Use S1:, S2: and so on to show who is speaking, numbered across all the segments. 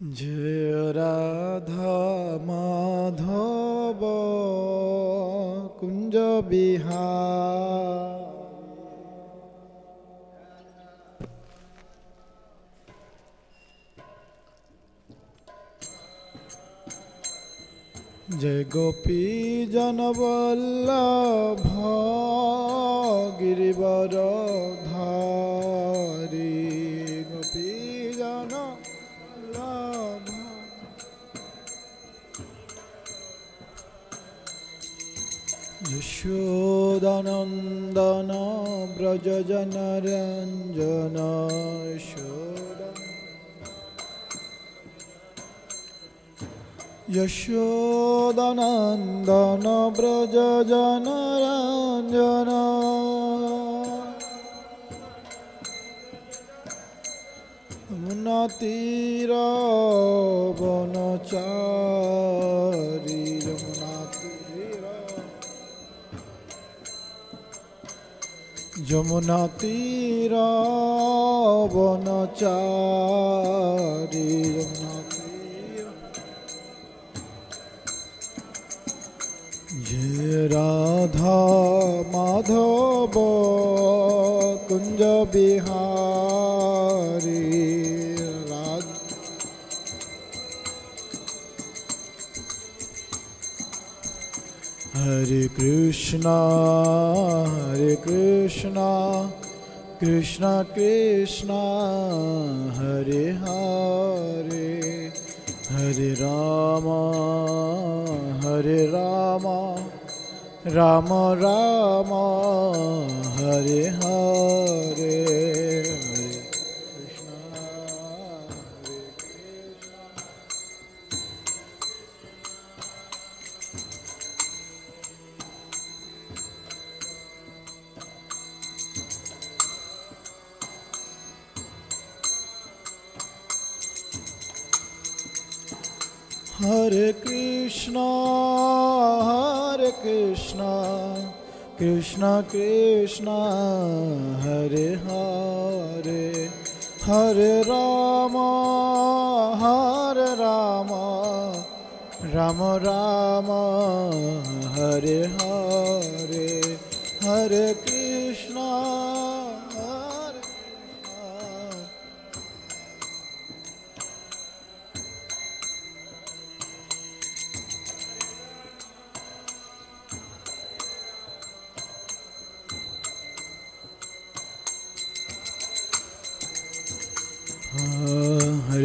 S1: जय राधा माधव कुंज बिहार। जय गोपी जन वल्लभ गिरिवर धारी। गोपी जन वल्लभ यशोदानंदन ब्रज जन रंजन। यशोदानंदन ब्रज जन रंजन। यमुना तीर वनचारी। यमुना तीर वनचारी। जय राधा माधव कुंज बिहारी। हरे कृष्णा कृष्णा कृष्णा हरे हरे। हरे राम राम राम हरे हरे। हरे कृष्णा कृष्णा कृष्णा हरे हरे। हरे राम राम राम हरे हरे। हरे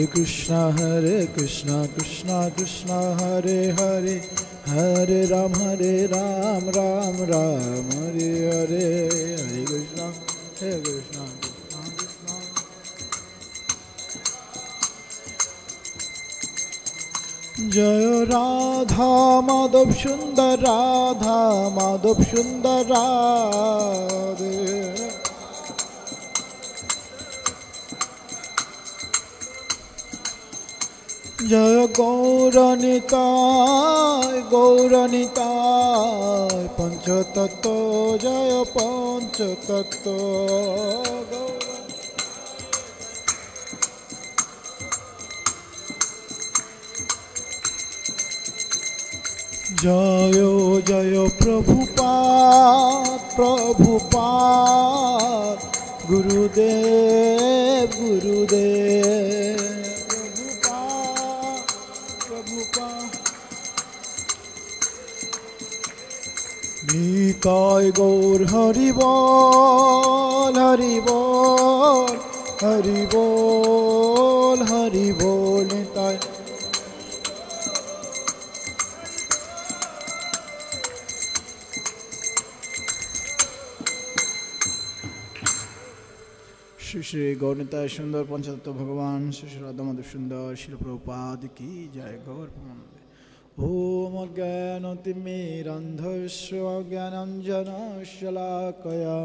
S1: कृष्णा हरे कृष्णा कृष्णा कृष्णा हरे हरे। हरे राम राम राम हरे हरे। हरे कृष्णा कृष्णा। जय राधा माधव सुंदर राधा माधव सुंदर राधे। जय गौरनिताय पंचतत्व जय पंचतत्व। जय जय प्रभुपाद गुरुदेव निताय गौर हरि बोल हरि बोल हरि बोल हरि बोल। निताय श्री श्री गौरनिताय सुंदर पंचतत्व भगवान श्री श्री राधा माधव सुंदर श्री प्रभुपाद की जय। गौर ओम अज्ञानतिमिरान्धस्य ज्ञानाञ्जनशलाकया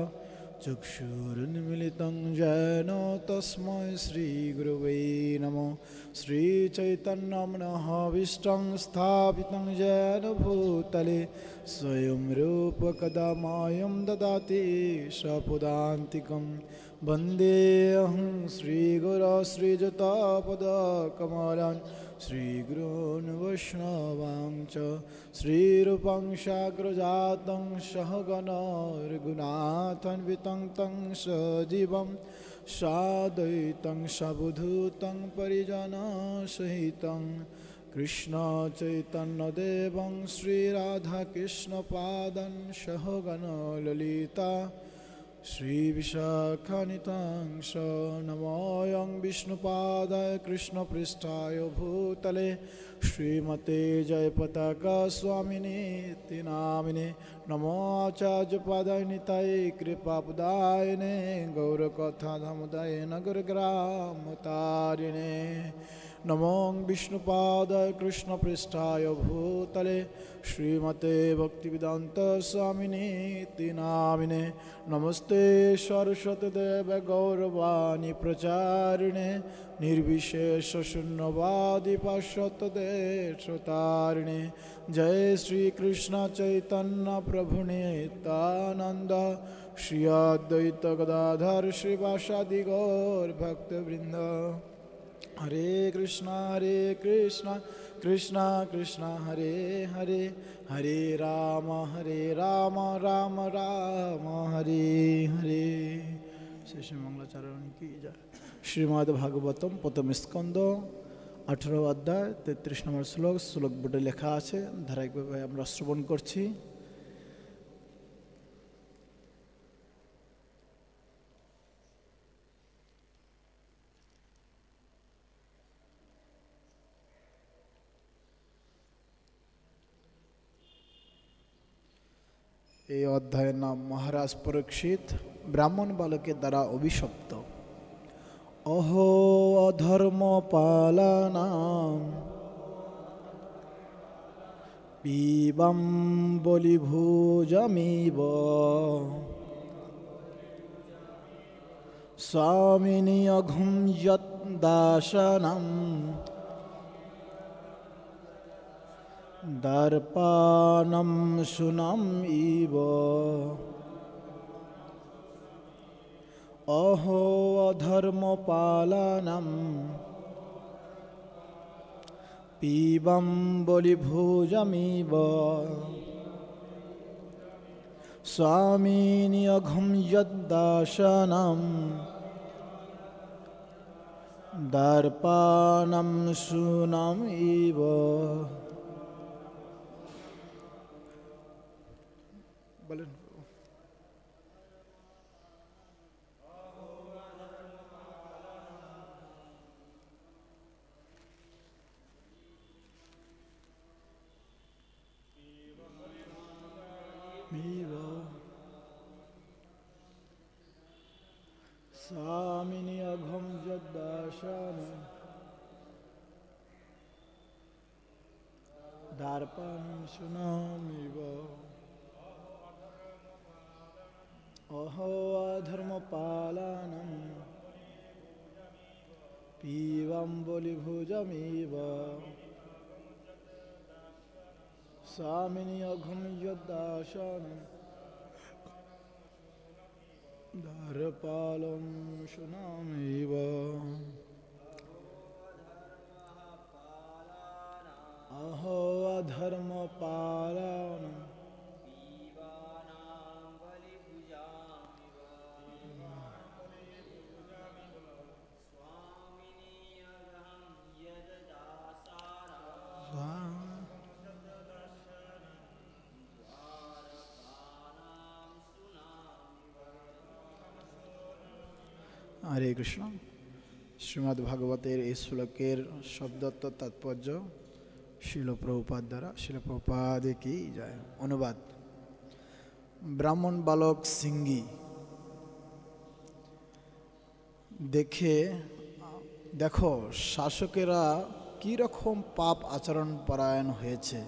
S1: चक्षुरुन्मिलितं येन तस्मै श्रीगुरवे नमः। श्रीचैतन्यमनःभीष्टं स्थापितं येन भूतले स्वयं रूप कदा मायं ददाति स्वपदान्तिकं। वन्देऽहं श्रीगुरो श्रीयुतापदकमलं श्रीगुरून् वैष्णवांश्च श्रीरूपं साग्रजातं सहगणा रघुनाथान्वितं तं सजीवं साद्वैतं सावधूतं परिजनसहितं कृष्ण चैतन्यदेवं श्रीराधाकृष्णपादं सहगणा ललिता श्रीविशाखानितां स नमोऽयं विष्णुपादाय कृष्णपृष्ठाय भूतले श्रीमते जयपताका स्वामिनीति नामिने नमो आचार्यपादाय निताय कृपापदायिने गौरकथाधामदाय नगरग्रामतारिणे नमो विष्णुपादाय कृष्णपृष्ठाय भूतले श्रीमते भक्तिवेदान्त स्वामिनीति नामिने नमस्ते सरस्वती देव गौरवाणी प्रचारिणे निर्विशेष शून्यवादी पाश्चात्यदेशतारिणे जय श्री कृष्ण चैतन्य प्रभु नित्यानंद श्री अद्वैत गदाधर श्रीवासादि गौर भक्तवृंद हरे कृष्णा कृष्णा कृष्णा हरे हरे हरे राम राम राम हरे हरे शेष मंगलाचरण की जय। श्रीमद् भागवतम प्रथम स्कंद 18 अध्याय 33 নম্বর শ্লোক শ্লোক বোর্ডে লেখা আছে ধারাবাহিকভাবে আমরা শ্রবণ করছি। এই অধ্যায়ের নাম মহারাজ পরীক্ষিত ব্রাহ্মণ বালকের দ্বারা অভিশপ্ত। অহো অধর্ম পালানাম পিবম বলিভুজমিব স্বামিনী অঘুম যৎ দাসনম দর্পণম শুনম ইব অহো অধর্ম পালনম পিবম বলিভুজমিব স্বামিনী অঘম যদ্দাসনম দর্পণম শুনম ইব। বলেন স্বামিনী অঘম যদ্দাসন দর্পণম শুনামিব অহো অধর্ম পালনম পিবম বলিভুজমিব স্বামিনী অঘম যদ্দাসন দর্পণম শুনামিব। অহো অধর্ম পালনম হরে কৃষ্ণ। শ্রীমদ্ ভাগবতের এই শ্লোকের শব্দার্থ তাৎপর্য শিল প্রভুপাদ দ্বারা শিল প্রভুপাদ কি যায়। অনুবাদ। ব্রাহ্মণ বালক সিঙ্গি দেখো শাসকেরা কি রকম পাপ আচরণ পরায়ণ হয়েছে।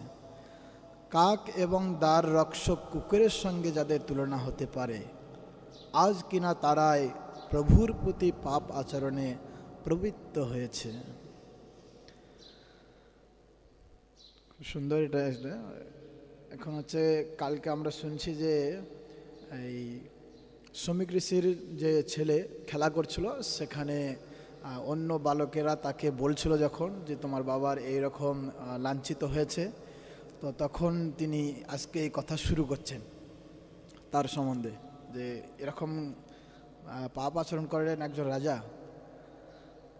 S1: কাক এবং দ্বার রক্ষক কুকুরের সঙ্গে যাদের তুলনা হতে পারে, আজ কিনা তারাই প্রভুর প্রতি পাপ আচরণে প্রবৃত্ত হয়েছে। খুব সুন্দর এটা। এখন হচ্ছে কালকে আমরা শুনছি যে এই শমিক ঋষির যে ছেলে খেলা করছিল, সেখানে অন্য বালকেরা তাকে বলছিল যখন যে তোমার বাবার এইরকম লাঞ্ছিত হয়েছে, তো তখন তিনি আজকে এই কথা শুরু করছেন তার সম্বন্ধে, যে এরকম পাপ আচরণ করেন একজন রাজা।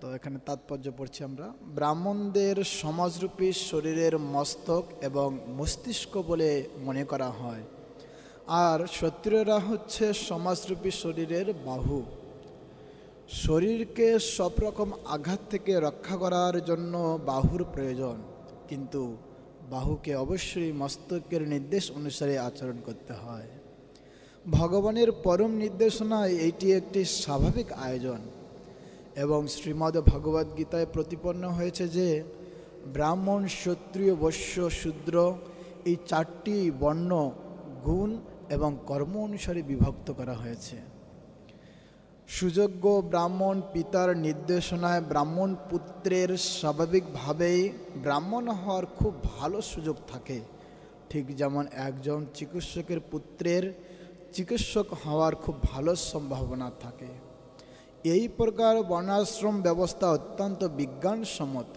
S1: তো এখানে তাৎপর্য পড়ছি আমরা। ব্রাহ্মণদের সমাজরূপী শরীরের মস্তক এবং মস্তিষ্ক বলে মনে করা হয়, আর ক্ষত্রিয়রা হচ্ছে সমাজরূপী শরীরের বাহু। শরীরকে সব রকম আঘাত থেকে রক্ষা করার জন্য বাহুর প্রয়োজন, কিন্তু বাহুকে অবশ্যই মস্তকের নির্দেশ অনুসারে আচরণ করতে হয়। ভগবানের পরম নির্দেশনায় এইটি একটি স্বাভাবিক আয়োজন, এবং শ্রীমদ্ ভগবদ্গীতায় প্রতিপন্ন হয়েছে যে ব্রাহ্মণ, ক্ষত্রিয়, বৈশ্য, শূদ্র এই চারটি বর্ণ গুণ এবং কর্ম অনুসারে বিভক্ত করা হয়েছে। সুযোগ্য ব্রাহ্মণ পিতার নির্দেশনায় ব্রাহ্মণ পুত্রের স্বাভাবিকভাবেই ব্রাহ্মণ হওয়ার খুব ভালো সুযোগ থাকে, ঠিক যেমন একজন চিকিৎসকের পুত্রের চিকিৎসক হওয়ার খুব ভালো সম্ভাবনা থাকে। এই প্রকার বর্ণাশ্রম ব্যবস্থা অত্যন্ত বিজ্ঞানসম্মত।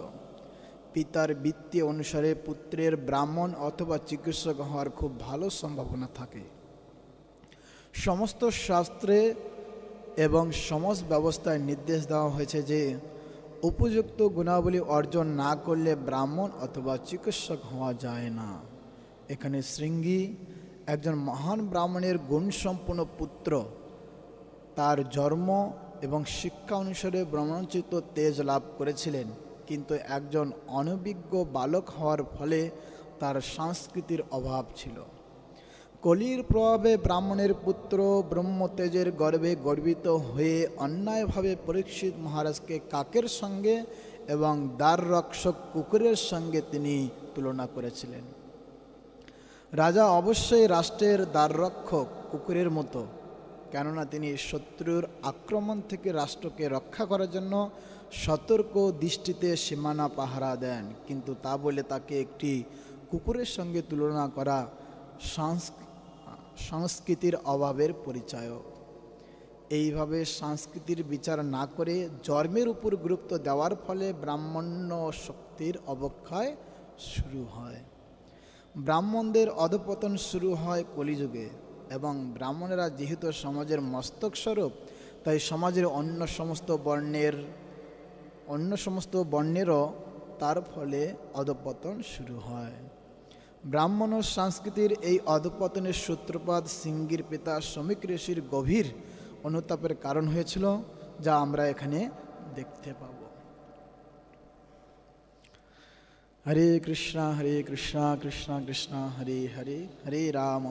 S1: পিতার বৃত্তি অনুসারে পুত্রের ব্রাহ্মণ অথবা চিকিৎসক হওয়ার খুব ভালো সম্ভাবনা থাকে। সমস্ত শাস্ত্রে এবং সমাজ ব্যবস্থায় নির্দেশ দেওয়া হয়েছে যে উপযুক্ত গুণাবলী অর্জন না করলে ব্রাহ্মণ অথবা চিকিৎসক হওয়া যায় না। এখানে শৃঙ্গী একজন মহান ব্রাহ্মণের গুণসম্পন্ন পুত্র, তার জন্ম এবং শিক্ষা অনুসারে ব্রহ্মচিত তেজ লাভ করেছিলেন, কিন্তু একজন অনভিজ্ঞ বালক হওয়ার ফলে তার সংস্কৃতির অভাব ছিল। কলির প্রভাবে ব্রাহ্মণের পুত্র ব্রহ্মতেজের গর্ভে গর্বিত হয়ে অন্যায়ভাবে পরীক্ষিত মহারাজকে কাকের সঙ্গে এবং দ্বার রক্ষক কুকুরের সঙ্গে তিনি তুলনা করেছিলেন। রাজা অবশ্যই রাষ্ট্রের দ্বাররক্ষক কুকুরের মতো, কেননা তিনি শত্রুর আক্রমণ থেকে রাষ্ট্রকে রক্ষা করার জন্য সতর্ক দৃষ্টিতে সীমানা পাহারা দেন, কিন্তু তা বলে তাকে একটি কুকুরের সঙ্গে তুলনা করা সংস্কৃতির অভাবের পরিচায়ক। এইভাবে সংস্কৃতির বিচার না করে জন্মের উপর গুরুত্ব দেওয়ার ফলে ব্রাহ্মণ্য শক্তির অবক্ষয় শুরু হয়। ব্রাহ্মণদের অধঃপতন শুরু হয় কলিযুগে, এবং ব্রাহ্মণেরা যেহেতু সমাজের মস্তক স্বরূপ, তাই সমাজের অন্য সমস্ত বর্ণেরও তার ফলে অধঃপতন শুরু হয়। ব্রাহ্মণ ও সংস্কৃতির এই অধঃপতনের সূত্রপাত সিঙ্গির পিতা শমিক ঋষির গভীর অনুতাপের কারণ হয়েছিল, যা আমরা এখানে দেখতে পাব। হরে কৃষ্ণ কৃষ্ণ কৃষ্ণ হরে হরে, হরে রাম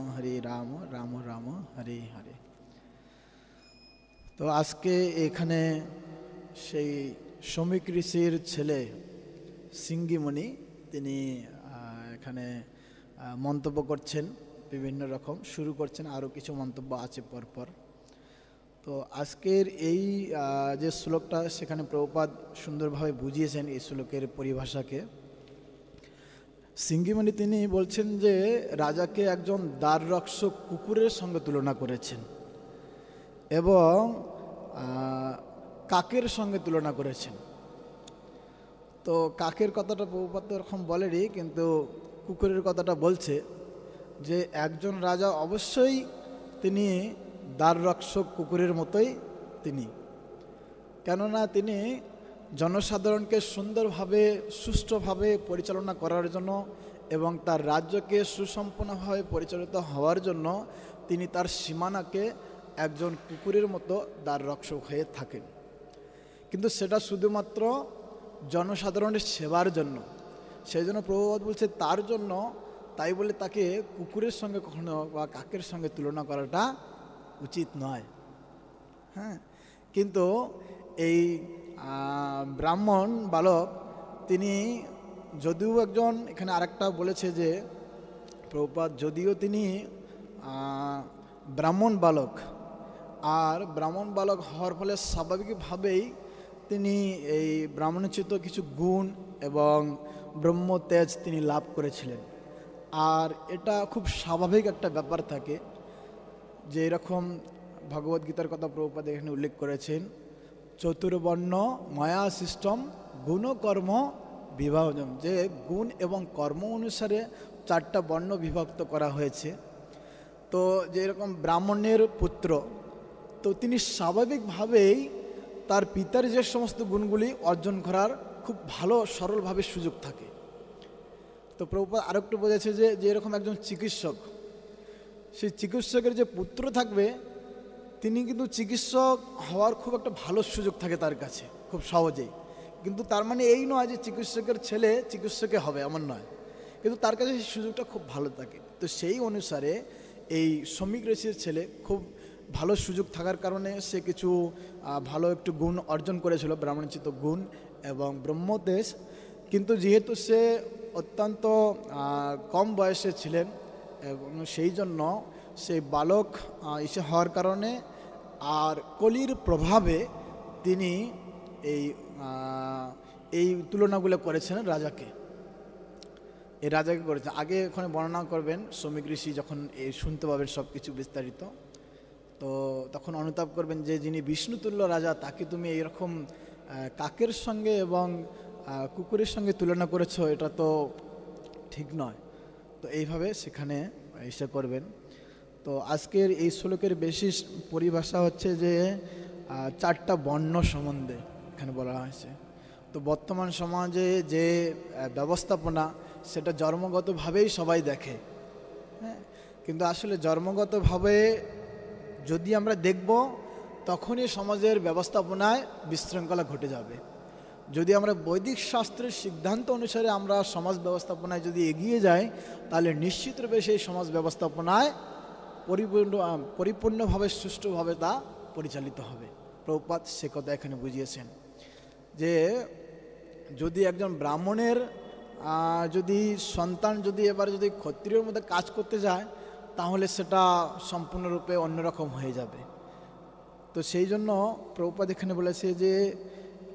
S1: রাম রাম হরে হরে। তো আজকে এখানে সেই শমিক ঋষির ছেলে সিঙ্গিমণি তিনি এখানে মন্তব্য করছেন, বিভিন্ন রকম শুরু করছেন, আরও কিছু মন্তব্য আছে পরপর। তো আজকের এই যে শ্লোকটা, সেখানে প্রভুপাদ সুন্দরভাবে বুঝিয়েছেন এই শ্লোকের পরিভাষাকে। সিঙ্গিমণি তিনি বলছেন যে রাজাকে একজন দ্বাররক্ষক কুকুরের সঙ্গে তুলনা করেছেন এবং কাকের সঙ্গে তুলনা করেছেন। তো কাকের কথাটা প্রভুপাদ এরকম বলেনি, কিন্তু কুকুরের কথাটা বলছে যে একজন রাজা অবশ্যই তিনি দ্বাররক্ষক কুকুরের মতোই তিনি, কেননা তিনি জনসাধারণকে সুন্দরভাবে সুষ্ঠুভাবে পরিচালনা করার জন্য এবং তার রাজ্যকে সুসম্পন্নভাবে পরিচালিত হওয়ার জন্য তিনি তার সীমানাকে একজন কুকুরের মতো দ্বাররক্ষক হয়ে থাকেন, কিন্তু সেটা শুধুমাত্র জনসাধারণের সেবার জন্য। সেই জন্য প্রভুপাদ বলছে তার জন্য, তাই বলে তাকে কুকুরের সঙ্গে কখনো বা কাকের সঙ্গে তুলনা করাটা উচিত নয়। হ্যাঁ, কিন্তু এই ব্রাহ্মণ বালক তিনি যদিও একজন, এখানে আরেকটা বলেছে যে প্রভুপাদ যদিও তিনি ব্রাহ্মণ বালক, আর ব্রাহ্মণ বালক হওয়ার ফলে স্বাভাবিকভাবেই তিনি এই ব্রাহ্মণোচিত কিছু গুণ এবং ব্রহ্মতেজ তিনি লাভ করেছিলেন। আর এটা খুব স্বাভাবিক একটা ব্যাপার থাকে যে এরকম ভগবদ্গীতার কথা প্রভুপাদ এখানে উল্লেখ করেছেন, চতুর্বর্ণ মায়া সিস্টেম গুণকর্ম বিভাজন, যে গুণ এবং কর্ম অনুসারে 4টা বর্ণ বিভক্ত করা হয়েছে। তো যেরকম ব্রাহ্মণের পুত্র, তো তিনি স্বাভাবিকভাবেই তার পিতার যে সমস্ত গুণগুলি অর্জন করার খুব ভালো সরলভাবে সুযোগ থাকে। তো প্রভুপাদ আরেকটু বোঝাচ্ছে যে এরকম একজন চিকিৎসক, সেই চিকিৎসকের যে পুত্র থাকবে তিনি কিন্তু চিকিৎসক হওয়ার খুব একটা ভালো সুযোগ থাকে তার কাছে খুব সহজেই। কিন্তু তার মানে এই নয় যে চিকিৎসকের ছেলে চিকিৎসকে হবে, এমন নয়, কিন্তু তার কাছে সেই সুযোগটা খুব ভালো থাকে। তো সেই অনুসারে এই শ্রমিক ঋষির ছেলে খুব ভালো সুযোগ থাকার কারণে সে কিছু ভালো একটু গুণ অর্জন করেছিল, ব্রাহ্মণোচিত গুণ এবং ব্রহ্মদেশ। কিন্তু যেহেতু সে অত্যন্ত কম বয়সে ছিলেন এবং সেই জন্য সেই বালক ইসে হওয়ার কারণে আর কলির প্রভাবে তিনি এই তুলনাগুলো করেছেন রাজাকে, এই রাজাকে করেছেন। আগে এখানে বর্ণনা করবেন শ্রমিক ঋষি যখন এই শুনতে পাবেন সব কিছু বিস্তারিত, তো তখন অনুতাপ করবেন যে যিনি বিষ্ণুতুল্য রাজা তাকে তুমি এইরকম কাকের সঙ্গে এবং কুকুরের সঙ্গে তুলনা করেছো, এটা তো ঠিক নয়। তো এইভাবে সেখানে এসে করবেন। তো আজকের এই শ্লোকের বেশি পরিভাষা হচ্ছে যে 4টা বর্ণ সম্বন্ধে এখানে বলা হয়েছে। তো বর্তমান সমাজে যে ব্যবস্থাপনা সেটা জন্মগতভাবেই সবাই দেখে, হ্যাঁ, কিন্তু আসলে জন্মগতভাবে যদি আমরা দেখব তখনই সমাজের ব্যবস্থাপনায় বিশৃঙ্খলা ঘটে যাবে। যদি আমরা বৈদিক শাস্ত্রের সিদ্ধান্ত অনুসারে আমরা সমাজ ব্যবস্থাপনায় যদি এগিয়ে যাই তাহলে নিশ্চিতরূপে সেই সমাজ ব্যবস্থাপনায় পরিপূর্ণভাবে সুষ্ঠুভাবে তা পরিচালিত হবে। প্রভুপাদ সে কথা এখানে বুঝিয়েছেন যে যদি একজন ব্রাহ্মণের যদি সন্তান যদি এবার যদি ক্ষত্রিয়র মধ্যে কাজ করতে যায় তাহলে সেটা সম্পূর্ণরূপে অন্যরকম হয়ে যাবে। তো সেই জন্য প্রভুপাদ এখানে বলেছে যে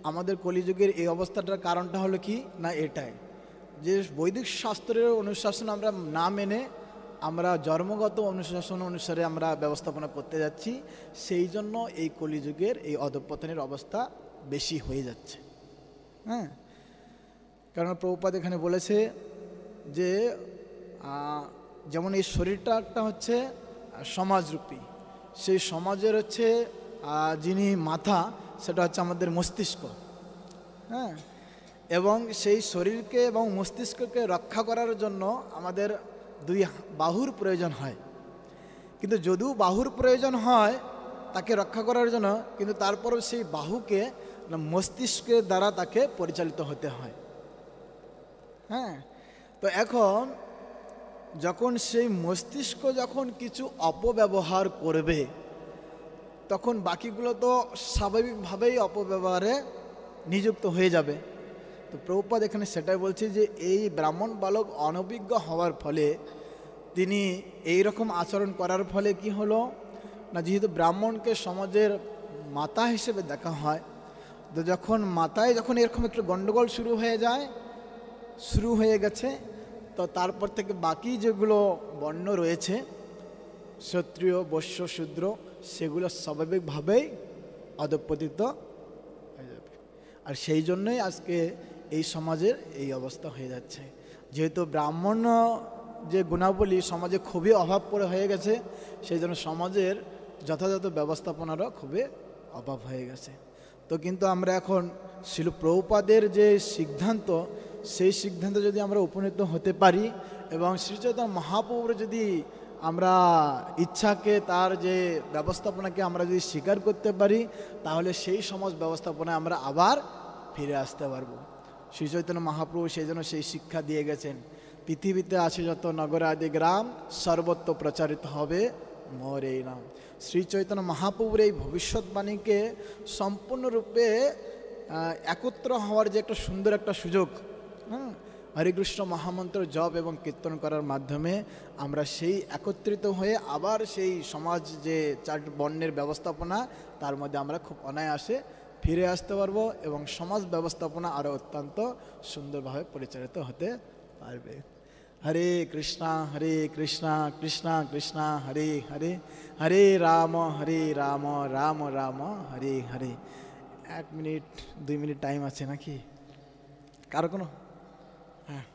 S1: আমাদের কলিযুগের এই অবস্থাটার কারণটা হলো কি না, এটাই যে বৈদিক শাস্ত্রের অনুশাসন আমরা না মেনে আমরা জন্মগত অনুশাসন অনুসারে আমরা ব্যবস্থাপনা করতে যাচ্ছি, সেই জন্য এই কলিযুগের এই অধঃপতনের অবস্থা বেশি হয়ে যাচ্ছে। হ্যাঁ, কারণ প্রভুপাদ এখানে বলেছে যে যেমন এই শরীরটা একটা হচ্ছে সমাজরূপী, সেই সমাজের হচ্ছে যিনি মাথা সেটা হচ্ছে আমাদের মস্তিষ্ক। হ্যাঁ, এবং সেই শরীরকে এবং মস্তিষ্ককে রক্ষা করার জন্য আমাদের 2 বাহুর প্রয়োজন হয়। কিন্তু যদিও বাহুর প্রয়োজন হয় তাকে রক্ষা করার জন্য, কিন্তু তারপরও সেই বাহুকে মস্তিষ্কের দ্বারা তাকে পরিচালিত হতে হয়। হ্যাঁ, তো এখন যখন সেই মস্তিষ্ক যখন কিছু অপব্যবহার করবে তখন বাকিগুলো তো স্বাভাবিকভাবেই অপব্যবহারে নিযুক্ত হয়ে যাবে। তো প্রভুপাদ এখানে সেটাই বলছে যে এই ব্রাহ্মণ বালক অনভিজ্ঞ হওয়ার ফলে তিনি এই রকম আচরণ করার ফলে কি হলো না, যেহেতু ব্রাহ্মণকে সমাজের মাতা হিসেবে দেখা হয়, তো যখন মাতায় যখন এরকম একটু গণ্ডগোল শুরু হয়ে গেছে, তো তারপর থেকে বাকি যেগুলো বর্ণ রয়েছে ক্ষত্রিয় বৈশ্য শূদ্র সেগুলো স্বাভাবিকভাবেই অধঃপতিত হয়ে যাবে। আর সেই জন্যই আজকে এই সমাজের এই অবস্থা হয়ে যাচ্ছে, যেহেতু ব্রাহ্মণ যে গুণাবলী সমাজে খুবই অভাব পড়ে হয়ে গেছে, সেই জন্য সমাজের যথাযথ ব্যবস্থাপনারও খুবই অভাব হয়ে গেছে। তো কিন্তু আমরা এখন শিল প্রভুপাদের যে সিদ্ধান্ত সেই সিদ্ধান্তে যদি আমরা উপনীত হতে পারি এবং শ্রী চৈতন্য মহাপ্রভুর যদি আমরা ইচ্ছাকে তার যে ব্যবস্থাপনাকে আমরা যদি স্বীকার করতে পারি তাহলে সেই সমাজ ব্যবস্থাপনায় আমরা আবার ফিরে আসতে পারবো। শ্রী চৈতন্য মহাপ্রভু সেই জন্য সেই শিক্ষা দিয়ে গেছেন, পৃথিবীতে আছে যত নগর আদি গ্রাম সর্বত্র প্রচারিত হবে মোর এই নাম। শ্রী চৈতন্য মহাপ্রভুর এই ভবিষ্যৎবাণীকে সম্পূর্ণরূপে একত্র হওয়ার যে একটা সুন্দর একটা সুযোগ, হরিকৃষ্ণ মহামন্ত্র জপ এবং কীর্তন করার মাধ্যমে আমরা সেই একত্রিত হয়ে আবার সেই সমাজ যে 4 বর্ণের ব্যবস্থাপনা তার মধ্যে আমরা খুব অনায়াসে ফিরে আসতে পারবো এবং সমাজ ব্যবস্থাপনা আরও অত্যন্ত সুন্দরভাবে পরিচালিত হতে পারবে। হরে Krishna Krishna Krishna Hare Hare Hare Ram Ram Ram Hare Hare. 1 minute 2 minute time আছে নাকি কারো কোনো? হ্যাঁ।